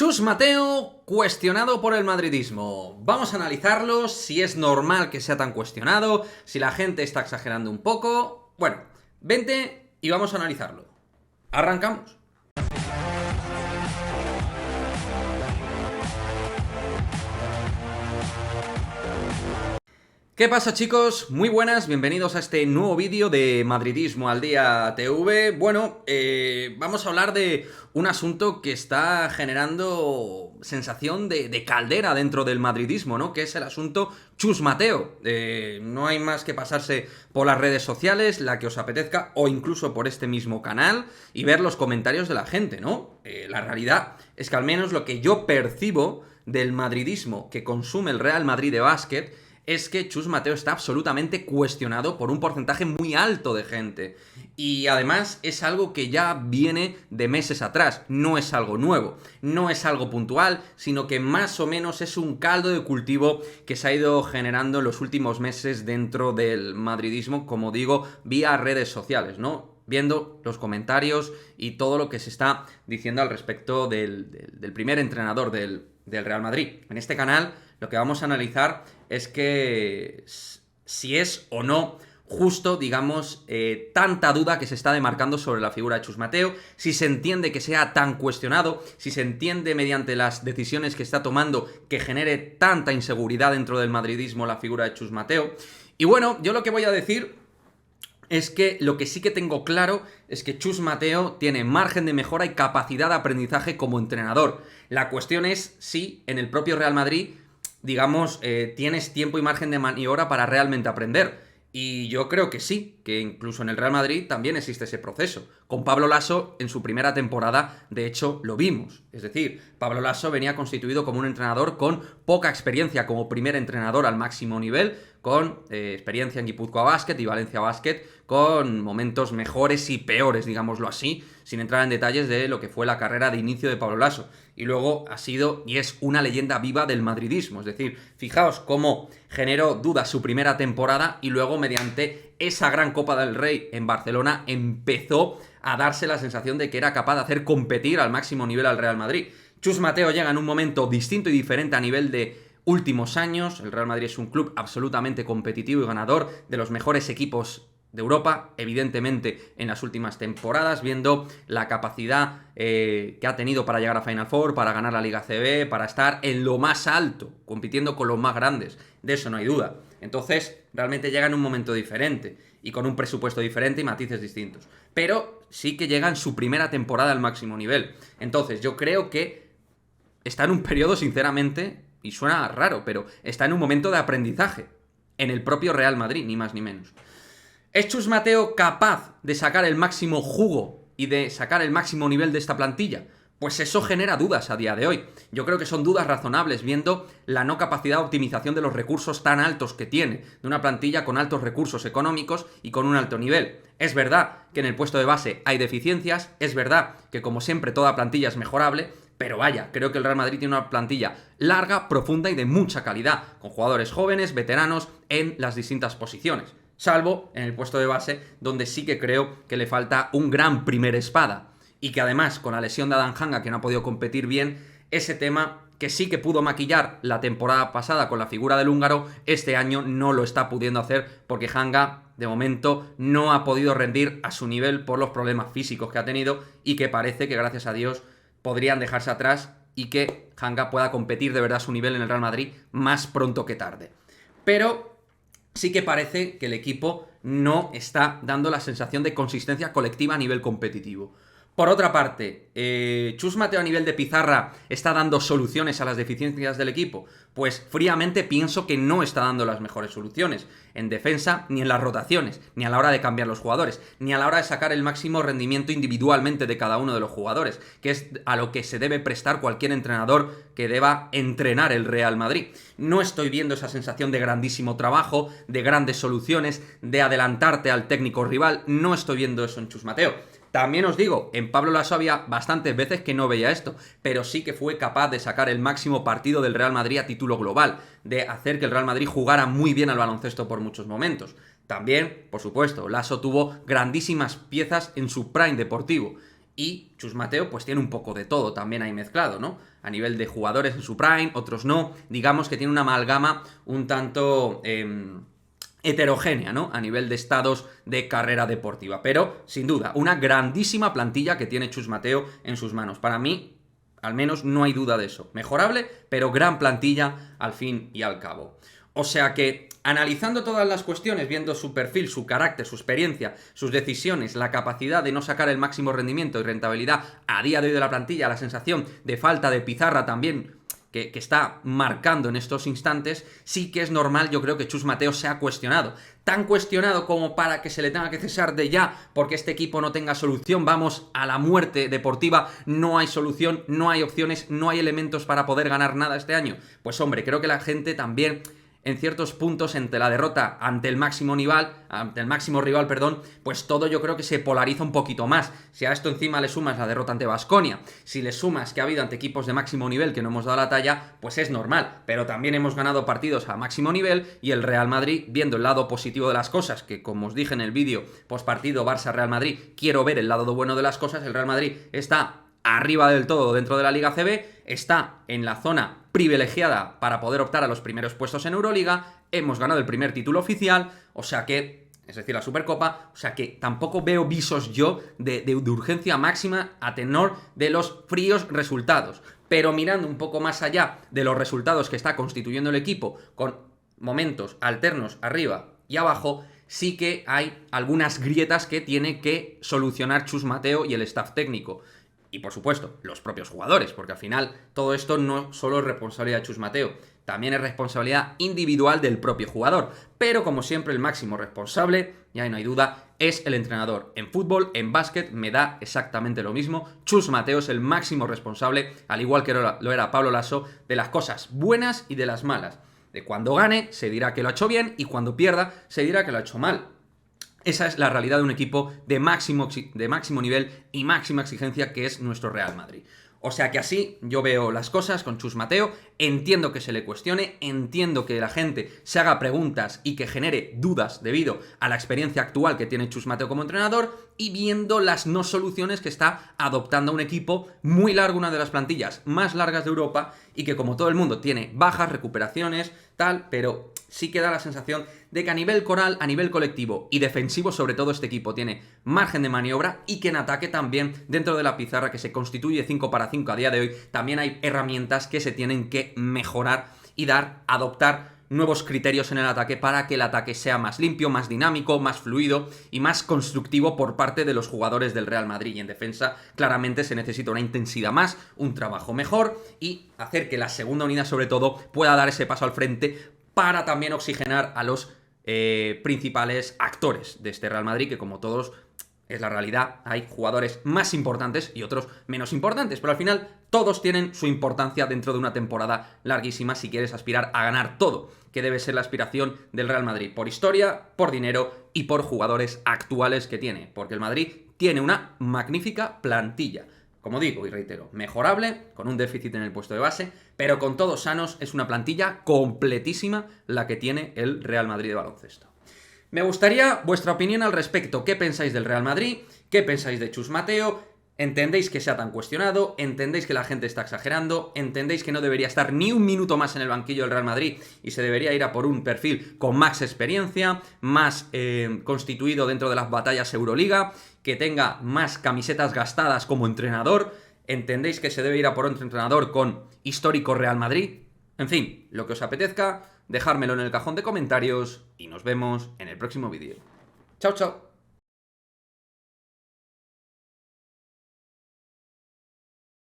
Chus Mateo, cuestionado por el madridismo. Vamos a analizarlo, si es normal que sea tan cuestionado, si la gente está exagerando un poco. Bueno, vente y vamos a analizarlo. Arrancamos. ¿Qué pasa, chicos? Muy buenas, bienvenidos a este nuevo vídeo de Madridismo al Día TV. Bueno, vamos a hablar de un asunto que está generando sensación de caldera dentro del madridismo, ¿no? Que es el asunto Chus Mateo. No hay más que pasarse por las redes sociales, la que os apetezca, o incluso por este mismo canal, y ver los comentarios de la gente, ¿no? La realidad es que al menos lo que yo percibo del madridismo que consume el Real Madrid de básquet es que Chus Mateo está absolutamente cuestionado por un porcentaje muy alto de gente. Y además es algo que ya viene de meses atrás, no es algo nuevo, no es algo puntual, sino que más o menos es un caldo de cultivo que se ha ido generando en los últimos meses dentro del madridismo, como digo, vía redes sociales, ¿no? Viendo los comentarios y todo lo que se está diciendo al respecto del primer entrenador del Real Madrid. En este canal lo que vamos a analizar es que si es o no justo, digamos, tanta duda que se está demarcando sobre la figura de Chus Mateo, si se entiende que sea tan cuestionado, si se entiende mediante las decisiones que está tomando que genere tanta inseguridad dentro del madridismo la figura de Chus Mateo. Y bueno, yo lo que voy a decir es que lo que sí que tengo claro es que Chus Mateo tiene margen de mejora y capacidad de aprendizaje como entrenador. La cuestión es si en el propio Real Madrid, digamos, tienes tiempo y margen de maniobra para realmente aprender. Y yo creo que sí, que incluso en el Real Madrid también existe ese proceso. Con Pablo Laso, en su primera temporada, de hecho, lo vimos. Es decir, Pablo Laso venía constituido como un entrenador con poca experiencia como primer entrenador al máximo nivel, con experiencia en Guipúzcoa Basket y Valencia Basket, con momentos mejores y peores, digámoslo así, sin entrar en detalles de lo que fue la carrera de inicio de Pablo Laso. Y luego ha sido y es una leyenda viva del madridismo. Es decir, fijaos cómo generó dudas su primera temporada y luego mediante esa gran Copa del Rey en Barcelona empezó a darse la sensación de que era capaz de hacer competir al máximo nivel al Real Madrid. Chus Mateo llega en un momento distinto y diferente a nivel de últimos años. El Real Madrid es un club absolutamente competitivo y ganador, de los mejores equipos de Europa, evidentemente en las últimas temporadas, viendo la capacidad que ha tenido para llegar a Final Four, para ganar la Liga CB, para estar en lo más alto, compitiendo con los más grandes. De eso no hay duda. Entonces, realmente llega en un momento diferente y con un presupuesto diferente y matices distintos. Pero sí que llega en su primera temporada al máximo nivel. Entonces, yo creo que está en un periodo, sinceramente, y suena raro, pero está en un momento de aprendizaje en el propio Real Madrid, ni más ni menos. ¿Es Chus Mateo capaz de sacar el máximo jugo y de sacar el máximo nivel de esta plantilla? Pues eso genera dudas a día de hoy. Yo creo que son dudas razonables viendo la no capacidad de optimización de los recursos tan altos que tiene, de una plantilla con altos recursos económicos y con un alto nivel. Es verdad que en el puesto de base hay deficiencias, es verdad que como siempre toda plantilla es mejorable, pero vaya, creo que el Real Madrid tiene una plantilla larga, profunda y de mucha calidad, con jugadores jóvenes, veteranos, en las distintas posiciones. Salvo en el puesto de base, donde sí que creo que le falta un gran primer espada. Y que además, con la lesión de Adán Hanga, que no ha podido competir bien, ese tema que sí que pudo maquillar la temporada pasada con la figura del húngaro, este año no lo está pudiendo hacer porque Hanga, de momento, no ha podido rendir a su nivel por los problemas físicos que ha tenido y que parece que, gracias a Dios, podrían dejarse atrás y que Hanga pueda competir de verdad a su nivel en el Real Madrid más pronto que tarde. Pero sí que parece que el equipo no está dando la sensación de consistencia colectiva a nivel competitivo. Por otra parte, ¿Chus Mateo a nivel de pizarra está dando soluciones a las deficiencias del equipo? Pues fríamente pienso que no está dando las mejores soluciones. En defensa, ni en las rotaciones, ni a la hora de cambiar los jugadores, ni a la hora de sacar el máximo rendimiento individualmente de cada uno de los jugadores, que es a lo que se debe prestar cualquier entrenador que deba entrenar el Real Madrid. No estoy viendo esa sensación de grandísimo trabajo, de grandes soluciones, de adelantarte al técnico rival. No estoy viendo eso en Chus Mateo. También os digo, en Pablo Laso había bastantes veces que no veía esto, pero sí que fue capaz de sacar el máximo partido del Real Madrid a título global, de hacer que el Real Madrid jugara muy bien al baloncesto por muchos momentos. También, por supuesto, Laso tuvo grandísimas piezas en su prime deportivo. Y Chus Mateo pues tiene un poco de todo también ahí mezclado, ¿no? A nivel de jugadores en su prime, otros no. Digamos que tiene una amalgama un tanto heterogénea, ¿no? A nivel de estados de carrera deportiva. Pero, sin duda, una grandísima plantilla que tiene Chus Mateo en sus manos. Para mí, al menos no hay duda de eso. Mejorable, pero gran plantilla al fin y al cabo. O sea que, analizando todas las cuestiones, viendo su perfil, su carácter, su experiencia, sus decisiones, la capacidad de no sacar el máximo rendimiento y rentabilidad a día de hoy de la plantilla, la sensación de falta de pizarra también que está marcando en estos instantes, sí que es normal, yo creo que Chus Mateo se ha cuestionado. Tan cuestionado como para que se le tenga que cesar de ya porque este equipo no tenga solución, vamos a la muerte deportiva, no hay solución, no hay opciones, no hay elementos para poder ganar nada este año. Pues hombre, creo que la gente también, en ciertos puntos, ante la derrota ante el máximo rival, pues todo yo creo que se polariza un poquito más. Si a esto encima le sumas la derrota ante Baskonia, si le sumas que ha habido ante equipos de máximo nivel que no hemos dado la talla, pues es normal. Pero también hemos ganado partidos a máximo nivel y el Real Madrid, viendo el lado positivo de las cosas, que como os dije en el vídeo postpartido Barça-Real Madrid, quiero ver el lado bueno de las cosas, el Real Madrid está arriba del todo dentro de la Liga CB, está en la zona privilegiada para poder optar a los primeros puestos en Euroliga, hemos ganado el primer título oficial, o sea que, es decir, la Supercopa, o sea que tampoco veo visos yo de urgencia máxima a tenor de los fríos resultados. Pero mirando un poco más allá de los resultados que está constituyendo el equipo, con momentos alternos arriba y abajo, sí que hay algunas grietas que tiene que solucionar Chus Mateo y el staff técnico. Y por supuesto, los propios jugadores, porque al final todo esto no solo es responsabilidad de Chus Mateo, también es responsabilidad individual del propio jugador. Pero como siempre el máximo responsable, y ahí no hay duda, es el entrenador. En fútbol, en básquet, me da exactamente lo mismo. Chus Mateo es el máximo responsable, al igual que lo era Pablo Laso, de las cosas buenas y de las malas. De cuando gane se dirá que lo ha hecho bien y cuando pierda se dirá que lo ha hecho mal. Esa es la realidad de un equipo de máximo nivel y máxima exigencia que es nuestro Real Madrid. O sea que así yo veo las cosas con Chus Mateo, entiendo que se le cuestione, entiendo que la gente se haga preguntas y que genere dudas debido a la experiencia actual que tiene Chus Mateo como entrenador y viendo las no soluciones que está adoptando un equipo muy largo, una de las plantillas más largas de Europa y que como todo el mundo tiene bajas, recuperaciones, tal, pero sí que da la sensación de que a nivel coral, a nivel colectivo y defensivo sobre todo este equipo tiene margen de maniobra y que en ataque también dentro de la pizarra que se constituye 5 para 5 a día de hoy también hay herramientas que se tienen que mejorar y adoptar nuevos criterios en el ataque para que el ataque sea más limpio, más dinámico, más fluido y más constructivo por parte de los jugadores del Real Madrid. Y en defensa claramente se necesita una intensidad más, un trabajo mejor y hacer que la segunda unidad sobre todo pueda dar ese paso al frente para también oxigenar a los principales actores de este Real Madrid, que como todos es la realidad, hay jugadores más importantes y otros menos importantes, pero al final todos tienen su importancia dentro de una temporada larguísima si quieres aspirar a ganar todo, que debe ser la aspiración del Real Madrid, por historia, por dinero y por jugadores actuales que tiene, porque el Madrid tiene una magnífica plantilla. Como digo y reitero, mejorable, con un déficit en el puesto de base, pero con todos sanos es una plantilla completísima la que tiene el Real Madrid de baloncesto. Me gustaría vuestra opinión al respecto. ¿Qué pensáis del Real Madrid? ¿Qué pensáis de Chus Mateo? ¿Entendéis que sea tan cuestionado? ¿Entendéis que la gente está exagerando? ¿Entendéis que no debería estar ni un minuto más en el banquillo del Real Madrid y se debería ir a por un perfil con más experiencia, más constituido dentro de las batallas Euroliga, que tenga más camisetas gastadas como entrenador? ¿Entendéis que se debe ir a por otro entrenador con histórico Real Madrid? En fin, lo que os apetezca, dejármelo en el cajón de comentarios y nos vemos en el próximo vídeo. ¡Chao, chao!